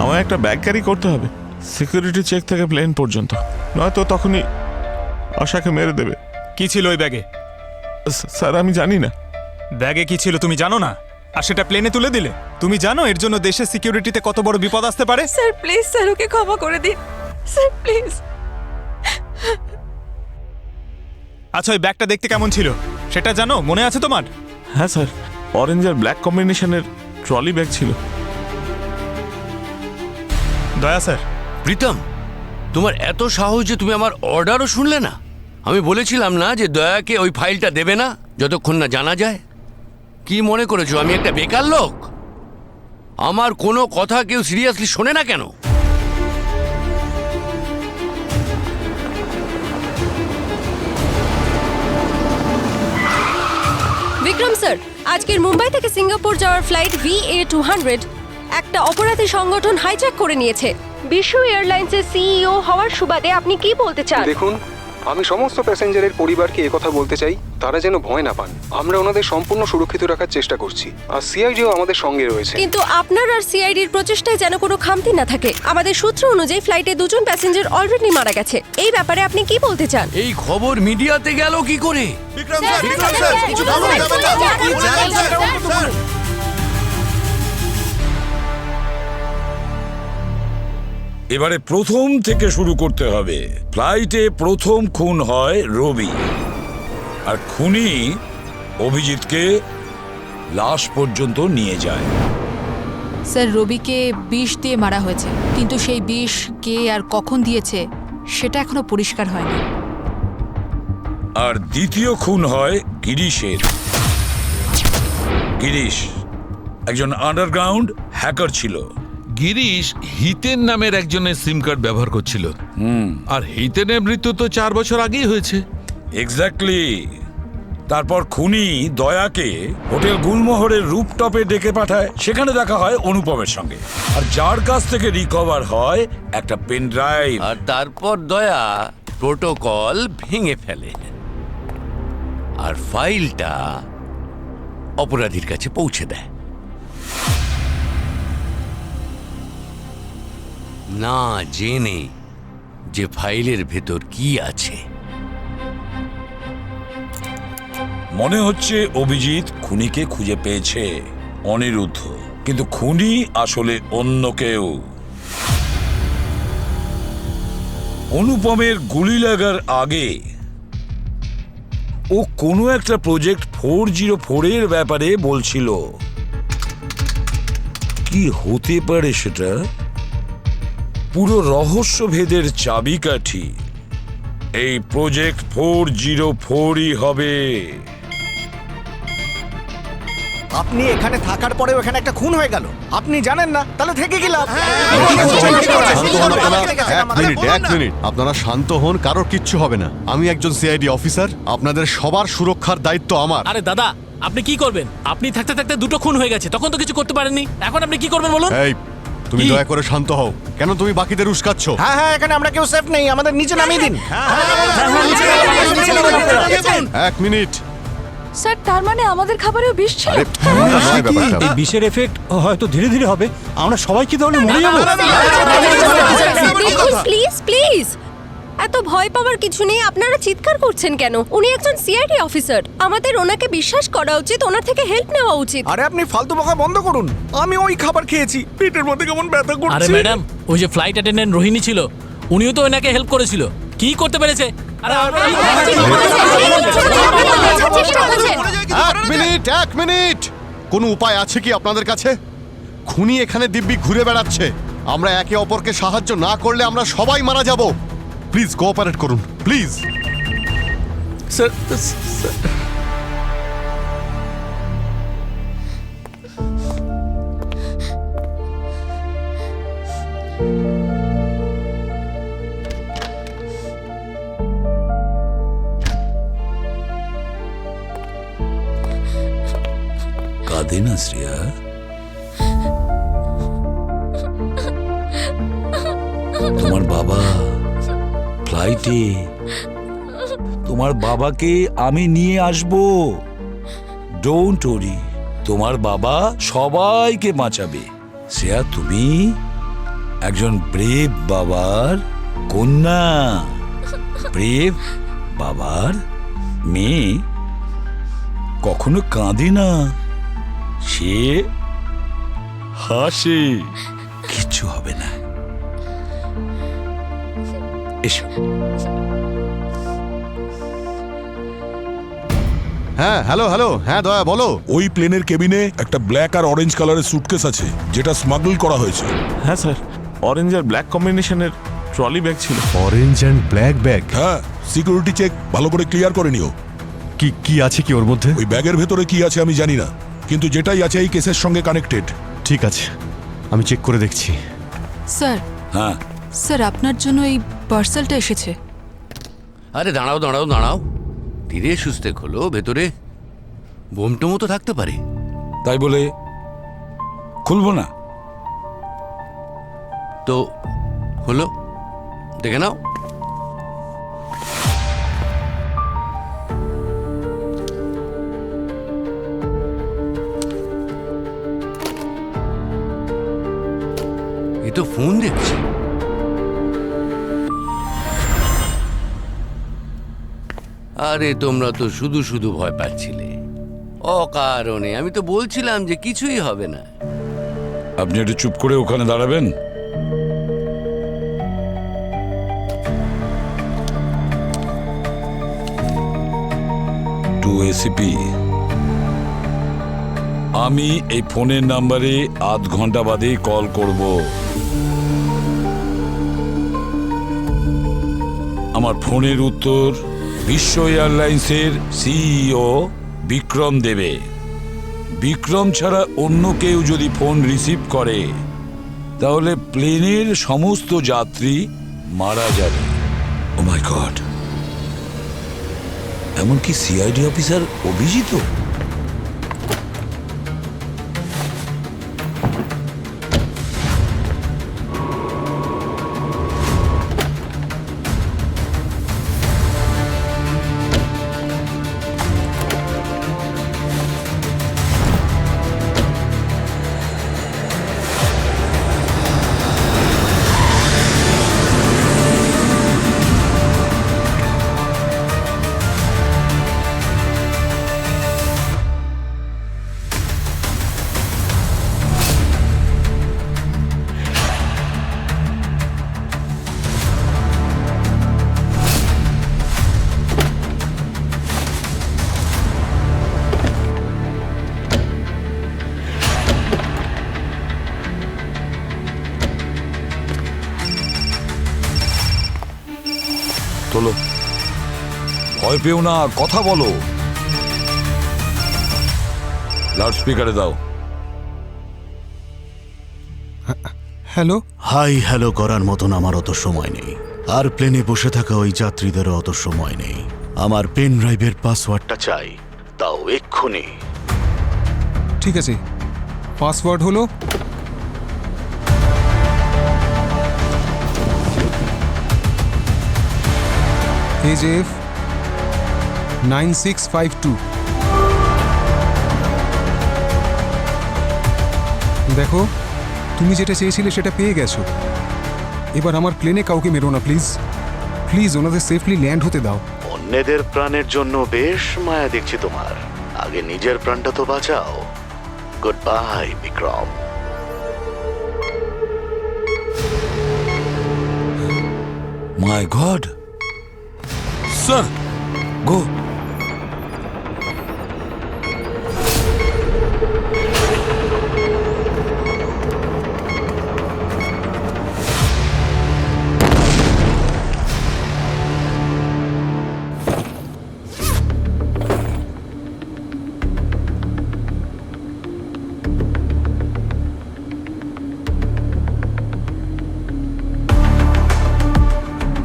আমায় একটা ব্যাগ ক্যারি করতে হবে সিকিউরিটি চেক থেকে প্লেন পর্যন্ত, নয়তো তখনই আশাকে মেরে দেবে। কি ছিল ওই ব্যাগে? স্যার, আমি জানি না। ব্যাগে কি ছিল তুমি জানো না, আর সেটা প্লেনে তুলে দিলে? তুমি জানো এর জন্য দেশের সিকিউরিটিতে কত বড় বিপদ আসতে পারে? স্যার প্লিজ, স্যার ওকে ক্ষমা করে দিন স্যার, প্লিজ। আচ্ছা, ওই ব্যাগটা দেখতে কেমন ছিল সেটা জানো? মনে আছে তোমার? হ্যাঁ স্যার, অরেঞ্জ আর ব্ল্যাক কম্বিনেশনের ট্রলি ব্যাগ ছিল। দয়া স্যার। প্রীতম, তোমার এত সাহস যে তুমি আমার অর্ডারও শুনলে না? আমি বলেছিলাম না যে দয়াকে ওই ফাইলটা দেবে না যতক্ষণ না জানা যায়? কি মনে করেছো আমি একটা বেকার লোক? আমার কোনো কথা কেউ সিরিয়াসলি শোনে না কেন? আজকের মুম্বাই থেকে সিঙ্গাপুর যাওয়ার ফ্লাইট VA200 একটা অপরাধী সংগঠন হাইজ্যাক করে নিয়েছে। বিশ্ব এয়ারলাইন্সের সিইও হওয়ার সুবাদে আপনি কি বলতে চান? দেখুন, আমি সমস্ত প্যাসেঞ্জারের পরিবারকে একথা বলতে চাই, তারা যেন ভয় না পান। আমরা ওনাদের সম্পূর্ণ সুরক্ষিত রাখার চেষ্টা করছি, আর সিআইডিও আমাদের সঙ্গে রয়েছে। কিন্তু আপনার আর সিআইডির প্রচেষ্টায় যেন কোনো খামতি না থাকে। আমাদের সূত্র অনুযায়ী ফ্লাইটে 2 জন প্যাসেঞ্জার অলরেডি মারা গেছে। এই ব্যাপারে আপনি কি বলতে চান? এই খবর মিডিয়াতে গেল কি করে? এবারে প্রথম থেকে শুরু করতে হবে। ফ্লাইটে প্রথম খুন হয় রবি, আর খুনি অভিজিৎকে লাশ পর্যন্ত নিয়ে যায়। স্যার, রবিকে বিষ দিয়ে মারা হয়েছে, কিন্তু সেই বিষ কে আর কখন দিয়েছে সেটা এখনো পরিষ্কার হয়নি। আর দ্বিতীয় খুন হয় গিরিশের। গিরিশ একজন আন্ডারগ্রাউন্ড হ্যাকার ছিল। গিরিশ হিতেন নামের একজনের সিম কার্ড ব্যবহার করছিল। আর হিতেনের মৃত্যু তো 4 বছর আগেই হয়েছে। এক্স্যাক্টলি। তারপর খুনি দয়াকে হোটেল গুলমোহরের রুপটপে ডেকে পাঠায়। সেখানে দেখা হয় অনুপমের সঙ্গে, আর যার কাছ থেকে রিকভার হয় একটা পেন ড্রাইভ। আর তারপর দয়া প্রোটোকল ভেঙে ফেলে আর ফাইলটা অপরাধীর কাছে পৌঁছে দেয়। না জেনে যে ফাইলের ভেতর কি আছে। মনে হচ্ছে অভিজিৎ খুনিকে খুঁজে পেয়েছে, অনিরুদ্ধ। কিন্তু খুনি আসলে অন্য কেউ। অনুপমের গুলি লাগার আগে ও কোনো একটা প্রজেক্ট 404 এর ব্যাপারে বলছিল। কি হতে পারে সেটা? পুরো রহস্যভেদের চাবিকাঠি এই প্রজেক্ট 404ই হবে। আপনি এখানে থাকার পরেও এখানে একটা খুন হয়ে গেল, আপনি জানেন না, তাহলে থেকে কি লাভ? এক মিনিট, আপনারা শান্ত হন, কারোর কিচ্ছু হবে না। আমি একজন সিআইডি অফিসার, আপনাদের সবার সুরক্ষার দায়িত্ব আমার। আরে দাদা, আপনি কি করবেন? আপনি থাকতে থাকতে 2টো খুন হয়ে গেছে, তখন তো কিছু করতে পারেননি। এখন আপনি কি করবেন বলুন? এই, তুমি দয়া করে শান্ত হও। কেন তুমি বাকিদের উস্কাচ্ছ? হ্যাঁ হ্যাঁ, এখানে আমরা কেউ সেফ নেই, আমাদের নিচে নামিয়ে দিন। এক মিনিট। স্যার, তার মানে আমাদের খাবারেও বিষ ছিল? এই বিষের এফেক্ট হয়তো ধীরে ধীরে হবে, আমরা সবাই কি তাহলে মরে যাবো? প্লিজ প্লিজ, এত ভয় পাওয়ার কিছু নেই। আপনারা চিৎকার করছেন কেন? উনি একজন সিআইডি অফিসার, আমাদের ওনাকে বিশ্বাস করা উচিত, ওনার থেকে হেল্প নেওয়া উচিত। আরে আপনি ফালতু বকা বন্ধ করুন। আমি ওই খাবার খেয়েছি, পেটের মধ্যে কেমন ব্যথা করছে। আরে ম্যাডাম, ওই যে ফ্লাইট অ্যাটেন্ডেন্ট রোহিণী ছিল, উনিও তো ওনাকে হেল্প করেছিল। কি করতে পেরেছে? এক মিনিট, কোনো উপায় আছে কি আপনাদের কাছে? খুনি এখানে দিব্যি ঘুরে বেড়াচ্ছে। আমরা একে অপরকে সাহায্য না করলে আমরা সবাই মারা যাব। প্লিজ কোঅপারেট করুন, প্লিজ। স্যার, কাঁদে না শ্রেয়া। তোমার বাবা ফ্লাইটে, তোমার বাবাকে আমি নিয়ে আসব। ডোন্ট ওরি, তোমার বাবা সবাইকে বাঁচাবে। শ্রেয়া, তুমি একজন ব্রেভ বাবার কন্যা। ব্রেভ বাবার মেয়ে কখনো কাঁদে না, সে হাসে। কিচ্ছু হবে না, এসো। হ্যাঁ, হ্যালো হ্যালো, হ্যাঁ দয়া বলো। ওই প্লেনের কেবিনে একটা ব্ল্যাক আর অরেঞ্জ কালারের সুটকেস আছে, যেটা স্মাগল করা হয়েছে। হ্যাঁ স্যার, অরেঞ্জ আর ব্ল্যাক কম্বিনেশনের ট্রলি ব্যাগ ছিল। Orange and black bag? হ্যাঁ, সিকিউরিটি চেক ভালো করে ক্লিয়ার করে নিও। কি আছে কি ওর মধ্যে? ওই ব্যাগের ভেতরে কি আছে আমি জানি না, কিন্তু যেটাই আছে এই কেসের সঙ্গে কানেক্টেড। ঠিক আছে, আমি চেক করে দেখছি। স্যার, হ্যাঁ স্যার, আপনার জন্য এই পার্সেলটা এসেছে। আরে দাঁড়াও দাঁড়াও দাঁড়াও, ধীরে সুস্থে খোলো। ভেতরে বোমটোমো তো থাকতে পারে। তাই বলে খুলবো না? তো হলো, দেখে নাও। এ তো ফোন দেখছি। আরে তোমরা তো শুধু শুধু ভয় পাচ্ছিলে অকারণে। আমি তো বলছিলাম যে কিছুই হবে না। আপনি একটু চুপ করে ওখানে দাঁড়াবেন। টু এসিপি, আমি এই ফোনের নাম্বারে আধ ঘন্টা বাদে কল করব। আমার ফোনের উত্তর বিশ্ব এয়ারলাইন্সের সিইও বিক্রম দেবে। বিক্রম ছাড়া অন্য কেউ যদি ফোন রিসিভ করে তাহলে প্লেনের সমস্ত যাত্রী মারা যাবে। ও মাই গড, এমনকি সিআইডি অফিসার অভিজিৎ? তোলো, ভয় পেও না, কথা বলো। লাউড স্পিকারে দাও। হ্যালো। হাই হ্যালো করার মতন আমার অত সময় নেই, আর প্লেনে বসে থাকা ওই যাত্রীদেরও অত সময় নেই। আমার পেন ড্রাইভের পাসওয়ার্ডটা চাই, তাও এক্ষুনি। ঠিক আছে, পাসওয়ার্ড হলো AJF 9652। দেখো, তুমি যেটা চেয়েছিলে সেটা পেয়ে গেছো। এবার আমার প্লেনে কাউকে মেরো না প্লিজ। প্লিজ ওনাদের সেফলি ল্যান্ড হতে দাও। অন্যদের প্রাণের জন্য বেশ মায়া দেখছি তোমার, আগে নিজের প্রাণটা তো বাঁচাও। Good bye Vikram. My god sir, go.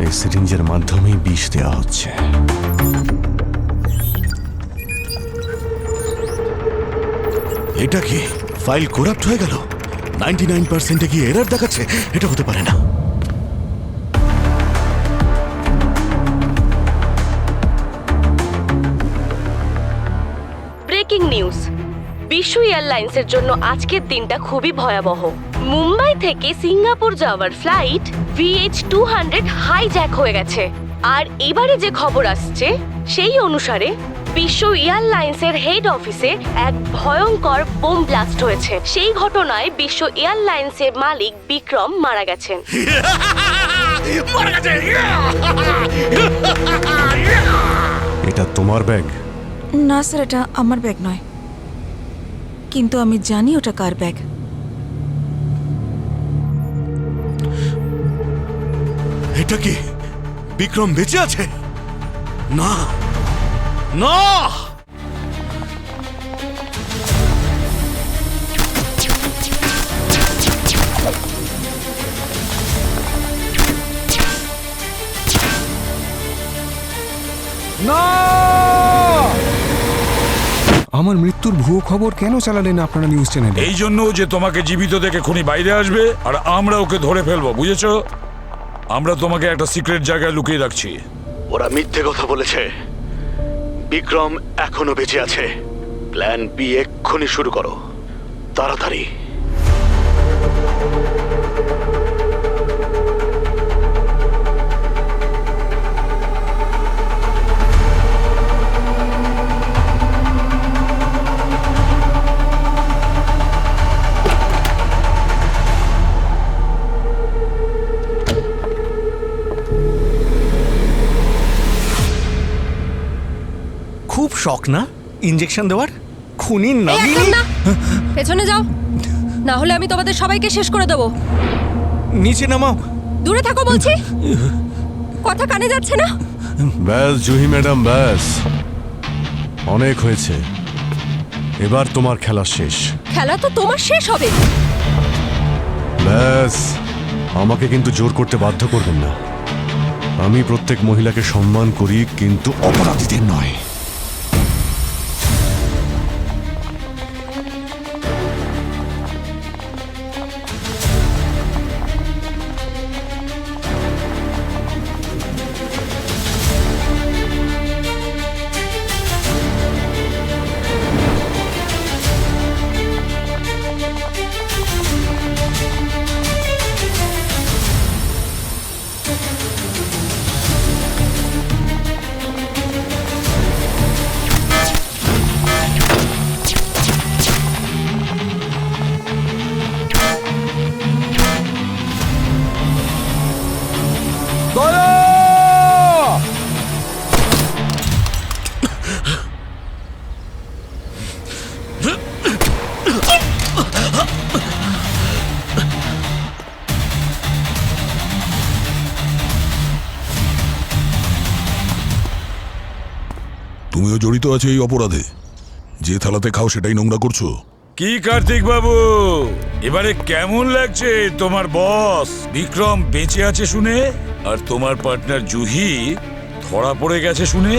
এই সিরিঞ্জের মাধ্যমেই বিষ দেওয়া হচ্ছে। এটা কি ফাইল করাপ্ট হয়ে গেল? 99%-এ কি এরর দেখাচ্ছে? এটা হতে পারে না। ব্রেকিং নিউজ, বিশ্ব এয়ারলাইন্সের জন্য আজকের দিনটা খুবই ভয়াবহ। মুম্বাই থেকে সিঙ্গাপুর যাওয়ার ফ্লাইট VH200 হাইজ্যাক হয়ে গেছে। আর এবারে যে খবর আসছে সেই অনুসারে বিশ্ব এয়ারলাইন্সের হেড অফিসে এক ভয়ঙ্কর বোম ব্লাস্ট হয়েছে। সেই ঘটনায় বিশ্ব এয়ারলাইন্সের মালিক বিক্রম মারা গেছেন। এটা তোমার ব্যাগ? না স্যার, এটা আমার ব্যাগ নয়, কিন্তু আমি জানি ওটা কার ব্যাগ। এটা কি বিক্রম বেঁচে আছে? না না, না, আমার মৃত্যুর ভুয়ো খবর কেন চালালেন আপনারা নিউজ চ্যানেলে? এই জন্য যে তোমাকে জীবিত দেখে খুনি বাইরে আসবে আর আমরা ওকে ধরে ফেলবো, বুঝেছো? আমরা তোমাকে একটা সিক্রেট জায়গায় লুকিয়ে রাখছি। ওরা মিথ্যে কথা বলেছে। বিক্রম এখনো বেঁচে আছে। প্ল্যান বি এক্ষুনি শুরু করো, তাড়াতাড়ি। খুব শখ না ইঞ্জেকশন দেওয়ার? খুনির এই, নামিয়ে একদম না। পেছনে যাও, না হলে আমি তোমাদের সবাইকে শেষ করে দেবো। নিচে নামাও। দূরে থাকো বলছি, কথা কানে যাচ্ছে না? ব্যাস জুহি ম্যাডাম, ব্যাস অনেক হয়েছে। এবার তোমার খেলা শেষ। খেলা তো তোমার শেষ হবে। ব্যাস, আমাকে কিন্তু জোর করতে বাধ্য করবেন না। আমি প্রত্যেক মহিলাকে সম্মান করি, কিন্তু অপরাধীদের নয়। তুমিও জড়িত আছো এই অপরাধে। যে থালাতে খাও সেটাই নোংরা করছো। কি কার্তিক বাবু, এবারে কেমন লাগছে তোমার বস বিক্রম বেঁচে আছে শুনে, আর তোমার পার্টনার জুহি ধরা পড়ে গেছে শুনে?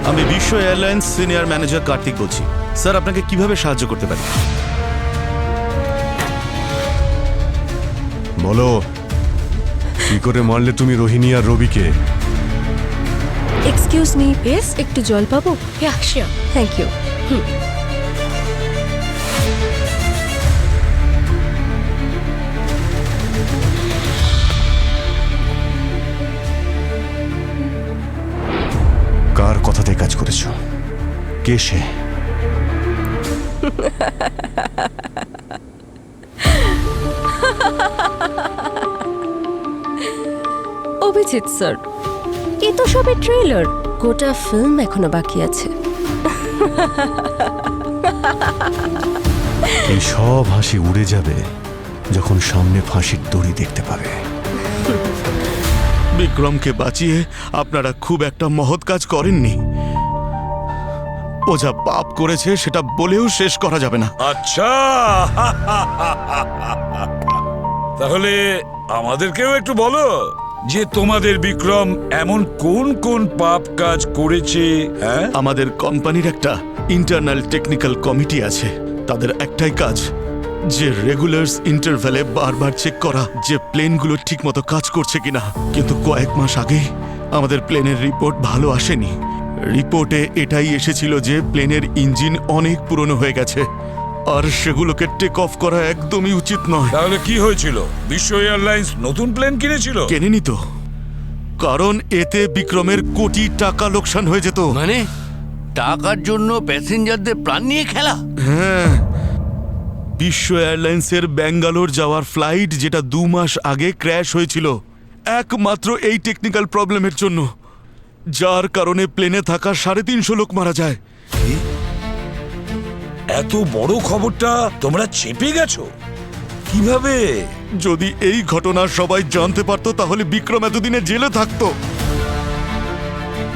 আমি বিশ্ব এয়ারলাইন্স সিনিয়র ম্যানেজার কার্তিক বলছি। স্যার, আপনাকে কিভাবে সাহায্য করতে পারি? বলো, কি করে মারলে তুমি রোহিণী আর রবিকে? এক্সকিউজ মি প্লিজ, একটু জল পাবো? Yeah, sure. Thank you. কার কথাতে কাজ করেছো? কে সে? অভিজিৎ স্যার, এ তো সবে ট্রেলার, গোটা ফিল্ম এখনো বাকি আছে। এই সব হাসি উড়ে যাবে যখন সামনে ফাঁসির দড়ি দেখতে পাবে। বিক্রমকে বাঁচিয়ে আপনারা খুব একটা মহৎ কাজ করেননি। ও যা পাপ করেছে সেটা বলেও শেষ করা যাবে না। আচ্ছা, তাহলে আমাদেরকেও একটু বলো যে তোমাদের বিক্রম এমন কোন কোন পাপ কাজ করেছে। হ্যাঁ, আমাদের কোম্পানির একটা ইন্টারনাল টেকনিক্যাল কমিটি আছে। তাদের একটাই কাজ, যে রেগুলার্স ইন্টারভ্যালে বারবার চেক করা যে প্লেনগুলো ঠিকমতো কাজ করছে কিনা। কিন্তু কয়েক মাস আগেই আমাদের প্লেনের রিপোর্ট ভালো আসেনি। রিপোর্টে এটাই এসেছিল যে প্লেনের ইঞ্জিন অনেক পুরনো হয়ে গেছে, আর সেগুলোকে টেক অফ করা একদমই উচিত নয়। তাহলে কি হয়েছিল? বিশ্ব এয়ারলাইন্স নতুন প্লেন কিনেছিল? কেনেনি তো, কারণ এতে বিক্রমের কোটি টাকা লোকসান হয়ে যেত। মানে টাকার জন্য প্যাসেঞ্জারদের প্রাণ নিয়ে খেলা? হ্যাঁ, বিশ্ব এয়ারলাইন্সের ব্যাঙ্গালোর যাওয়ার ফ্লাইট, যেটা 2 মাস আগে ক্র্যাশ হয়েছিল একমাত্র এই টেকনিক্যাল প্রবলেমের জন্য, যার কারণে প্লেনে থাকা 350 লোক মারা যায়। এত বড় খবরটা তোমরা চেপে গেছো কিভাবে? যদি এই ঘটনা সবাই জানতে পারতো তাহলে বিক্রম এতদিনে জেলে থাকতো।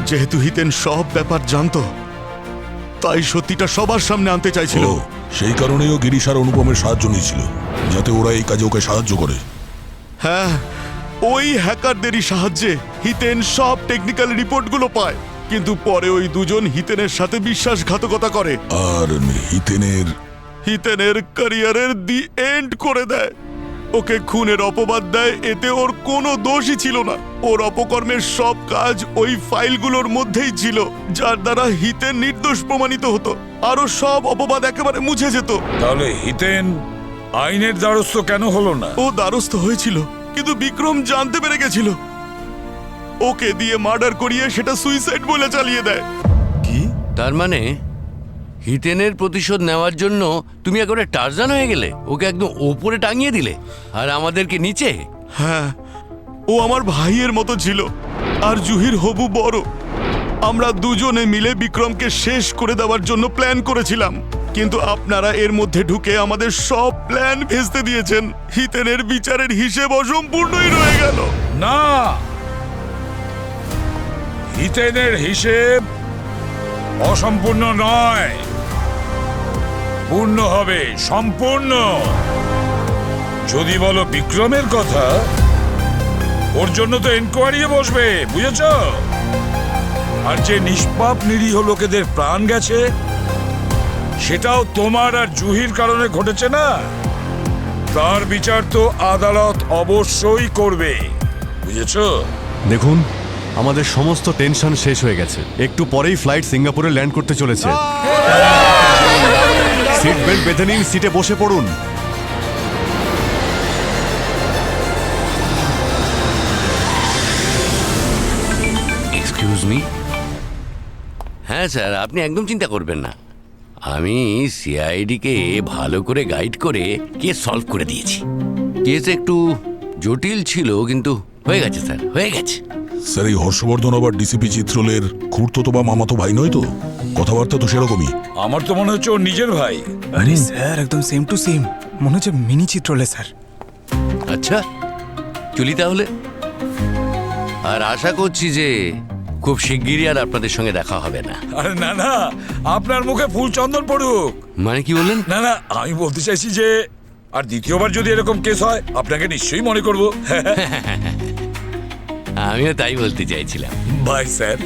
যেহেতু হিতেন সব ব্যাপার জানতো, তাই সত্যিটা সবার সামনে আনতে চাইছিল। সেই কারণেও গিরিশ আর অনুপমের সাহায্য নিয়েছিল, যাতে ওরা এই কাজে ওকে সাহায্য করে। হ্যাঁ, ওই হ্যাকারদেরই সাহায্যে হিতেন সব টেকনিক্যাল রিপোর্টগুলো পায়। কিন্তু পরে ওই দুজন হিতেনের সাথে বিশ্বাসঘাতকতা করে আর হিতেনের ক্যারিয়ারের দি এন্ড করে দেয়। ওকে খুনের অপবাদ দেয়, এতে ওর কোনো দোষই ছিল না। ওর অপকর্মের সব কাজ ওই ফাইলগুলোর মধ্যেই ছিল, যার দ্বারা হিতেন নির্দোষ প্রমাণিত হতো। আরও সব অপবাদ একেবারে মুছে যেত। তাহলে হিতেন আইনের দ্বারস্থ কেন হলো না? ও দ্বারস্থ হয়েছিল, কিন্তু বিক্রম জানতে পেরে গেছিল। ওকে দিয়ে মার্ডার করিয়ে সেটা সুইসাইড বলে চালিয়ে দেয়। তার মানে হিতেনের প্রতিশোধ নেওয়ার জন্য তুমি একেবারে টারজান হয়ে গেলে, ওকে একদম ওপরে টাঙিয়ে দিলে আর আমাদেরকে নিচে। হ্যাঁ, ও আমার ভাইয়ের মতো ছিল, আর জুহির হবু বড়। আমরা দুজনে মিলে বিক্রমকে শেষ করে দেওয়ার জন্য প্ল্যান করেছিলাম, কিন্তু আপনারা এর মধ্যে ঢুকে আমাদের সব প্ল্যান ভেস্তে দিয়েছেন। হিতেনের বিচারের হিসেব অসম্পূর্ণই রয়ে গেল। না, হিতেনের হিসেব অসম্পূর্ণ নয়, পূর্ণ হবে, সম্পূর্ণ। যদি বলো বিক্রমের কথা, ওর জন্য তো এনকোয়ারি বসবে, বুঝেছ? আর যে নিষ্পাপ নিরীহ লোকেদের প্রাণ গেছে, সেটাও তোমার আর জুহির কারণে ঘটেছে না? তার বিচার তো আদালত অবশ্যই করবে, বুঝেছ? দেখুন, আমাদের সমস্ত টেনশন শেষ হয়ে গেছে। একটু পরেই ফ্লাইট সিঙ্গাপুরে ল্যান্ড করতে চলেছে। সিট বেল্ট বেঁধে নিন, সিটে বসে পড়ুন। Excuse me. হ্যাঁ স্যার, আপনি একদম চিন্তা করবেন না। আমি সিআইডিকে ভালো করে গাইড করে কেস সলভ করে দিয়েছি। কেস একটু জটিল ছিল, কিন্তু হয়ে গেছে স্যার, হয়ে গেছে। স্যার, এই হর্ষবর্ধন আবার ডিসিপি চিত্রলের খুড়তো বা মামাতো ভাই নয় তো? কথাবার্তা তো সেরকমই। আমার তো মনে হচ্ছে ওর নিজের ভাই। আরে স্যার, একদম সেম টু সেম, মনে হচ্ছে মিনি চিত্রলে স্যার। আচ্ছা, চলি তাহলে। আর আশা করছি যে খুব শিগগিরই আর আপনাদের সঙ্গে দেখা হবে না। আরে না না, আপনার মুখে ফুল চন্দন পড়ুক। মানে কি বললেন? না না, আমি বলতে চাইছি যে আর দ্বিতীয়বার যদি এরকম কেস হয়, আপনাকে নিশ্চয়ই মনে করব। আমিও তাই বলতে চাইছিলাম। Bye sir.